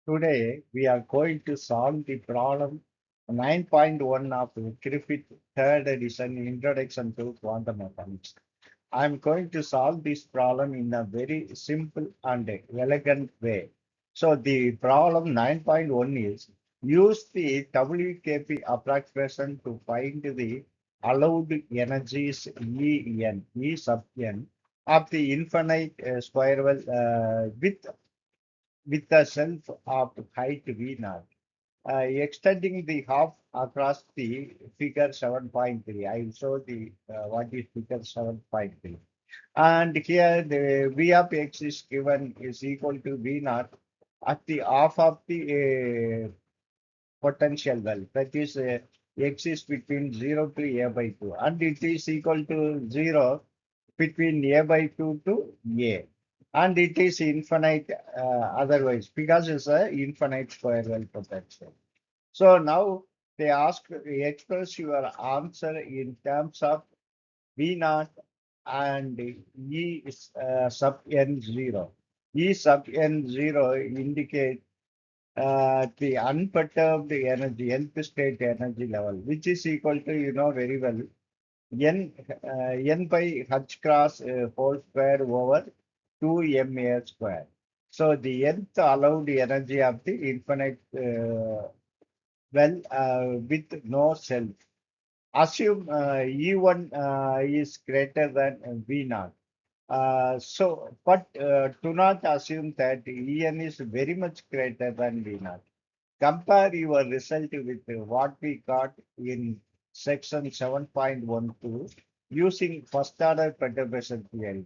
Today we are going to solve the problem 9.1 of Griffiths third edition Introduction to Quantum Mechanics. I am going to solve this problem in a very simple and elegant way. So the problem 9.1 is use the WKB approximation to find the allowed energies E sub n of the infinite spiral with a self of height V naught, extending the half across the figure 7.3. I will show the what is figure 7.3. And here the V of x is given is equal to V naught at the half of the potential well. That is x is between 0 to a by 2 and it is equal to 0 between a by 2 to a, and it is infinite otherwise because it's a infinite square well potential. So now they ask express your answer in terms of V naught and E sub n0. E sub n0 indicate the unperturbed energy, nth state energy level, which is equal to, you know very well, n by h cross whole square over 2ma square. So the nth allowed energy of the infinite with no self. Assume E1 is greater than V naught. But do not assume that En is very much greater than V naught. Compare your result with what we got in section 7.12 using first order perturbation theory.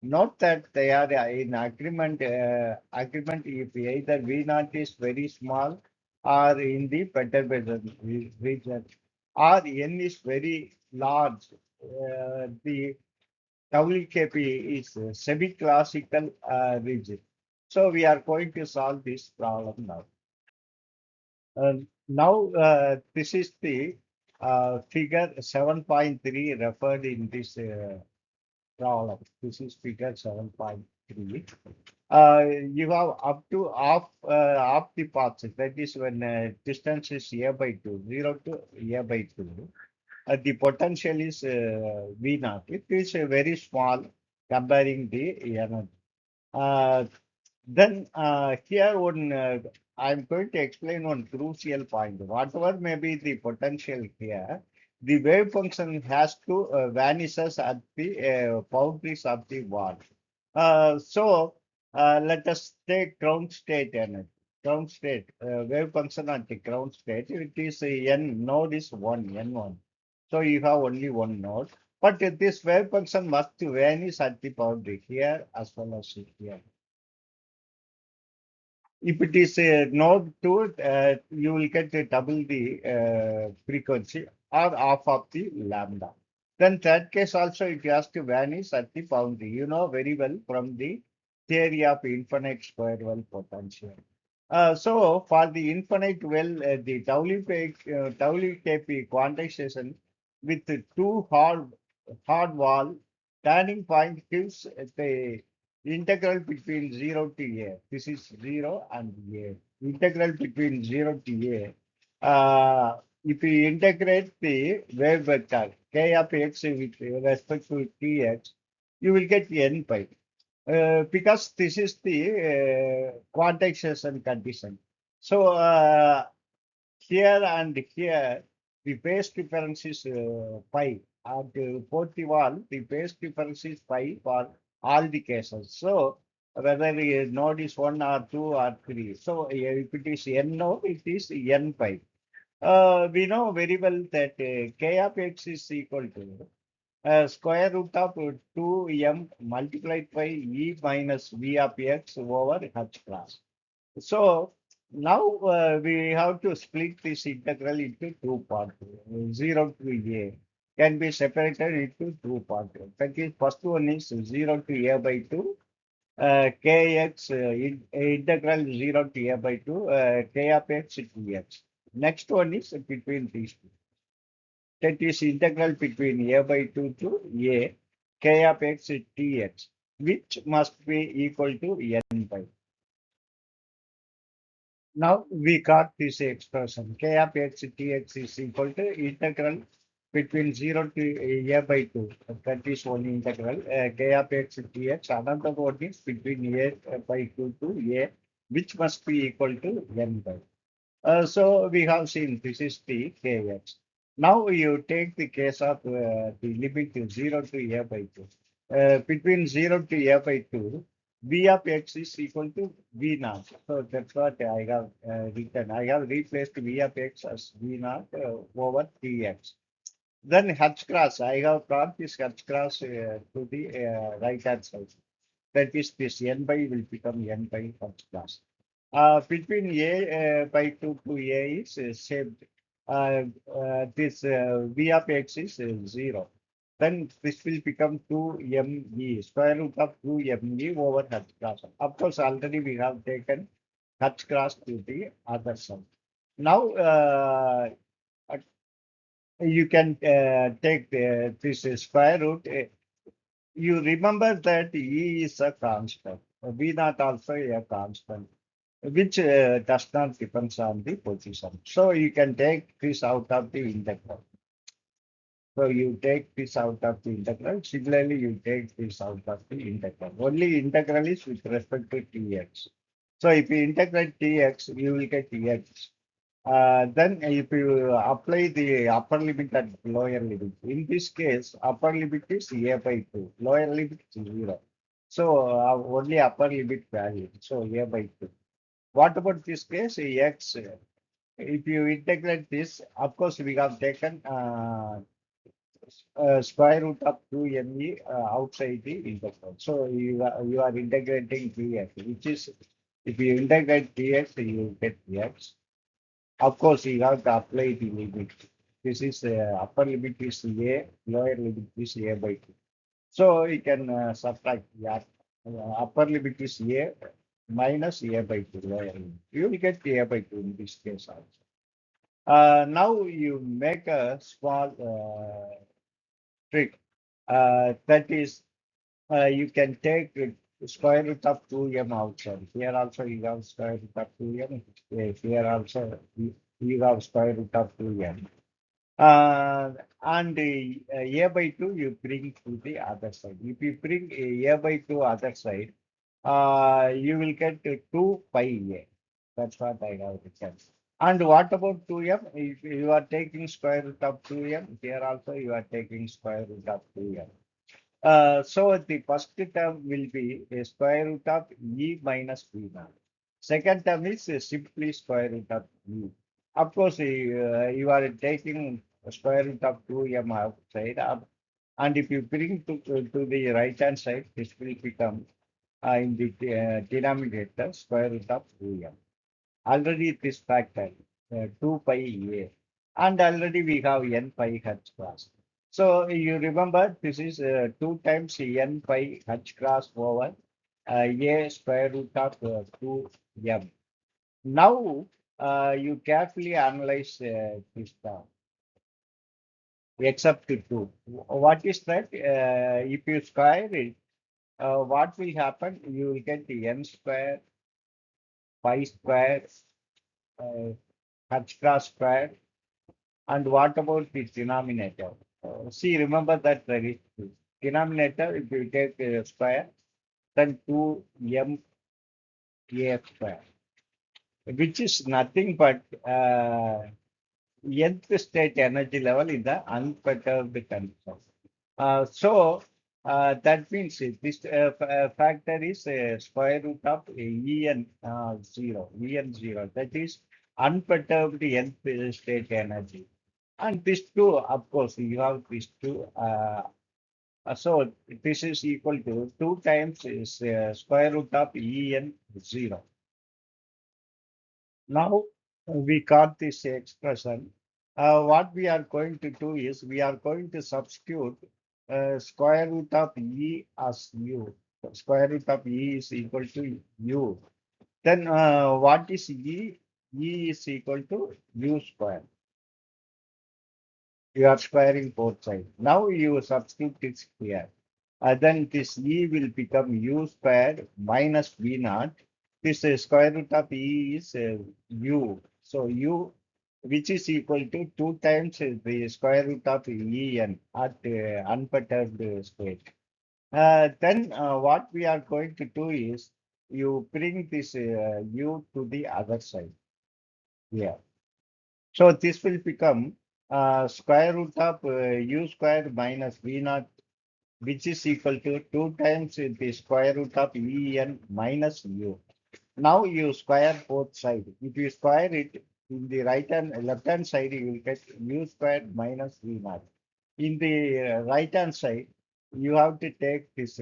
Note that they are in agreement if either V naught is very small or in the perturbation region, or N is very large. The WKB is semi-classical region. So we are going to solve this problem now. Now this is the figure 7.3 referred in this problem. This is figure 7.3. You have up to half the paths. That is when distance is a by 2, 0 to a by 2. The potential is V naught. It is very small comparing the energy. Uh, then here I'm going to explain one crucial point. Whatever may be the potential here, the wave function has to vanishes at the boundaries of the wall. Let us take ground state energy. Ground state wave function at the ground state. It is n node is one n1. So you have only one node. But this wave function must vanish at the boundary here as well as here. If it is a node 2, you will get double the frequency or half of the lambda. Then that case also it has to vanish at the boundary. You know very well from the theory of infinite square well potential. So for the infinite well, the WKP quantization with the two hard wall turning point gives the integral between 0 to a. This is 0 and a. Integral between 0 to a. If we integrate the wave vector k of x with respect to tx, you will get n pi. Because this is the quantization condition. So here and here, the phase difference is pi. At both the wall, the phase difference is pi for all the cases. So whether the node is 1 or 2 or 3. So if it is n node, it is n pi. We know very well that k of x is equal to square root of 2m multiplied by e minus v of x over h class. So now we have to split this integral into two parts. 0 to a can be separated into two parts. That is, first one is 0 to a by 2, kx integral 0 to a by 2, k of x dx. Next one is between these two. That is integral between a by 2 to a k of x dx, which must be equal to n pi. Now we got this expression k of x dx is equal to integral between 0 to a by 2. That is one integral. K of x dx. Another one is between a by 2 to a, which must be equal to n by. So we have seen this is the kx. Now you take the case of the limit to 0 to a by 2. Between 0 to a by 2, v of x is equal to v naught. So that's what I have written. I have replaced v of x as v naught over dx. Then h cross, I have brought this h cross to the right hand side. That is, this n by will become n by h cross. Between a by 2 to a is same. This v of x is 0. Then this will become 2me, square root of 2me over h cross. Of course, already we have taken h cross to the other side. Now, you can take this square root. You remember that E is a constant. V naught also a constant, which does not depend on the position. So you can take this out of the integral. So you take this out of the integral. Similarly, you take this out of the integral. Only integral is with respect to Tx. So if you integrate Tx, you will get Tx. Then if you apply the upper limit and lower limit, in this case, upper limit is a by 2, lower limit is 0. So only upper limit value, so a by 2. What about this case, x? If you integrate this, of course, we have taken square root of 2me outside the integral. So you are integrating dx, which is, if you integrate dx, you get x. Of course, you have to apply the limit. This is upper limit is a, lower limit is a by 2. So you can subtract that. Upper limit is a minus a by 2 lower limit. You will get a by 2 in this case also. Now you make a small trick. That is, you can take square root of 2m outside. Here also you have square root of 2m. Here also you have square root of 2m. And a by 2 you bring to the other side. If you bring a by 2 other side, you will get 2 pi a. That's what I have written. And what about 2m? If you are taking square root of 2m, here also you are taking square root of 2m. So the first term will be a square root of e minus v naught. Second term is simply square root of e. Of course, you are taking square root of 2m outside, and if you bring to the right hand side, this will become in the denominator square root of 2m. Already this factor 2 pi a, and already we have n pi h cross. So you remember this is 2 times n pi h cross over a square root of 2m. Now you carefully analyze this term except to 2. What is that? If you square it, what will happen? You will get the n square, pi square, h cross square. And what about the denominator? See, remember that the denominator, if you take square, then 2m a square, which is nothing but nth state energy level in the unperturbed condition. So that means this factor is square root of En 0, En 0. That is unperturbed nth state energy. And this two, of course, you have these two. So this is equal to 2 times is square root of En 0. Now we got this expression. What we are going to do is we are going to substitute square root of E as U. Square root of E is equal to U. Then what is E? E is equal to U square. You are squaring both sides. Now you substitute this here. Then this E will become U squared minus V naught this square root of E is U. So U, which is equal to 2 times the square root of En at unperturbed state. Then what we are going to do is you bring this U to the other side here. So this will become square root of U square minus V naught, which is equal to 2 times the square root of En minus U. Now you square both sides. If you square it in the left hand side, you will get U squared minus V naught. In the right hand side, you have to take this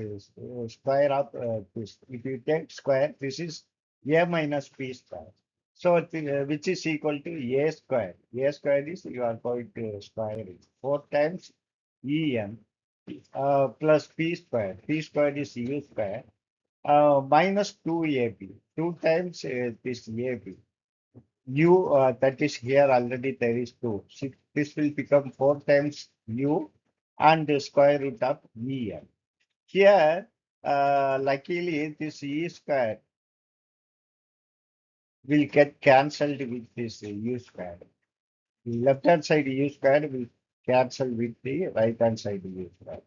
square of this. If you take square, this is A minus B square. So which is equal to A square. A square is you are going to square it 4 times En plus P square. P square is U square minus 2ab, 2 times this ab. U, that is here already there is 2. So this will become 4 times u and the square root of en. Here, luckily, this e square will get cancelled with this u square. The left hand side u square will cancel with the right hand side u square.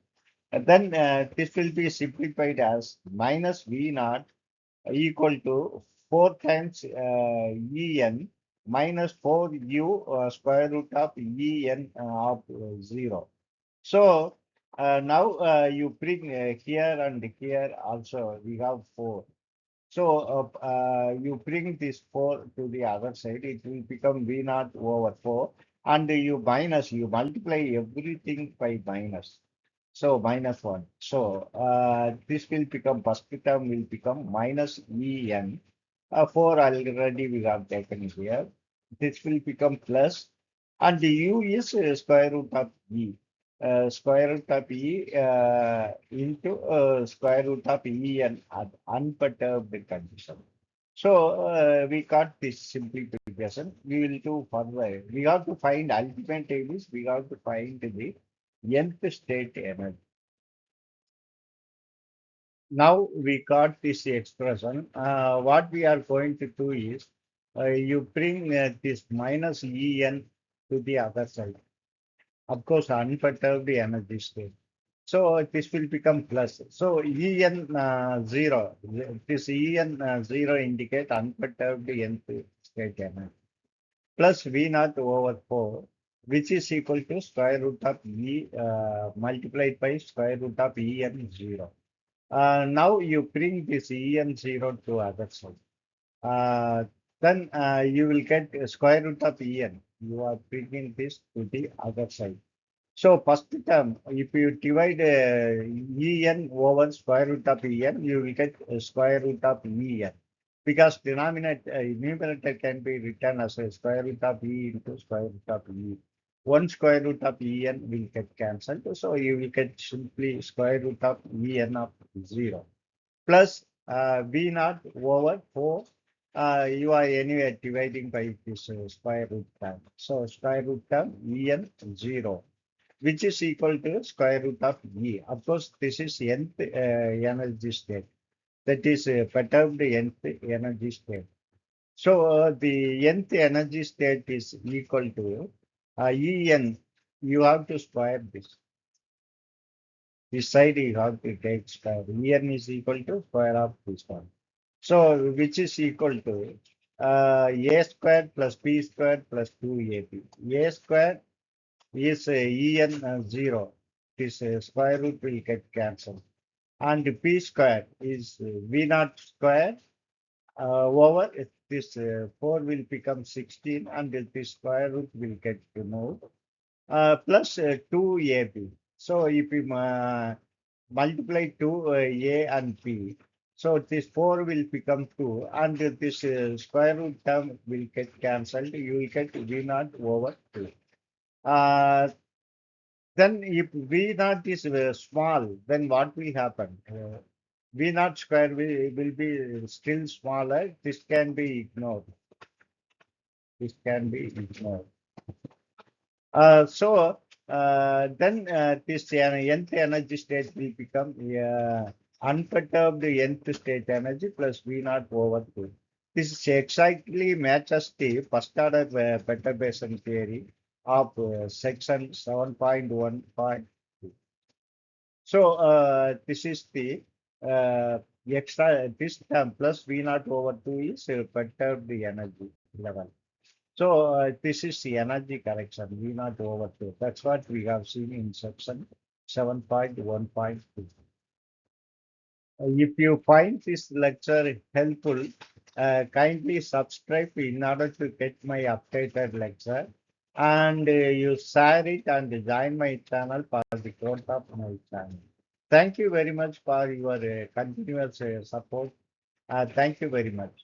And then this will be simplified as minus v naught equal to 4 times En minus 4u square root of En of 0. So now you bring here and here also we have 4. So you bring this 4 to the other side, it will become V naught over 4 and you multiply everything by minus. So minus 1. So this will become, first term will become minus En. 4 already we have taken here. This will become plus, and the U is square root of E. Square root of E into square root of En at unperturbed condition. So we got this simplification. We will do further. We have to find ultimate is we have to find the nth state energy. Now we got this expression. What we are going to do is you bring this minus En to the other side. Of course, unperturbed energy state. So this will become plus. So En 0. This En 0 indicate unperturbed nth state energy. Plus V naught over 4, which is equal to square root of E multiplied by square root of En 0. Now you bring this En0 to other side. Then you will get square root of En. You are bringing this to the other side. So first term, if you divide En over square root of En, you will get square root of En. Because numerator can be written as a square root of E into square root of E. One square root of En will get cancelled. So you will get simply square root of En of 0 plus V naught over 4. You are anyway dividing by this square root term. So square root term En 0, which is equal to square root of E. Of course, this is nth energy state. That is perturbed nth energy state. So the nth energy state is equal to En. You have to square this. This side you have to take square. En is equal to square of this one. So which is equal to a square plus b square plus 2ab. A square is En 0. This square root will get cancelled. And p square is v naught square over this 4 will become 16 and this square root will get removed plus 2ab. So if we multiply 2 a and b, so this 4 will become 2 and this square root term will get cancelled. You will get v naught over 2. Then if v naught is small, then what will happen? V naught square will be still smaller. This can be ignored. This can be ignored. So then this nth energy state will become unperturbed nth state energy plus V naught over 2. This exactly matches the first order perturbation theory of section 7.1.2. So this is the extra, this term plus V naught over 2 is perturbed energy level. So this is the energy correction, V naught over 2. That's what we have seen in section 7.1.2. If you find this lecture helpful, kindly subscribe in order to get my updated lecture, and you share it and join my channel for the growth of my channel. Thank you very much for your continuous support. Thank you very much.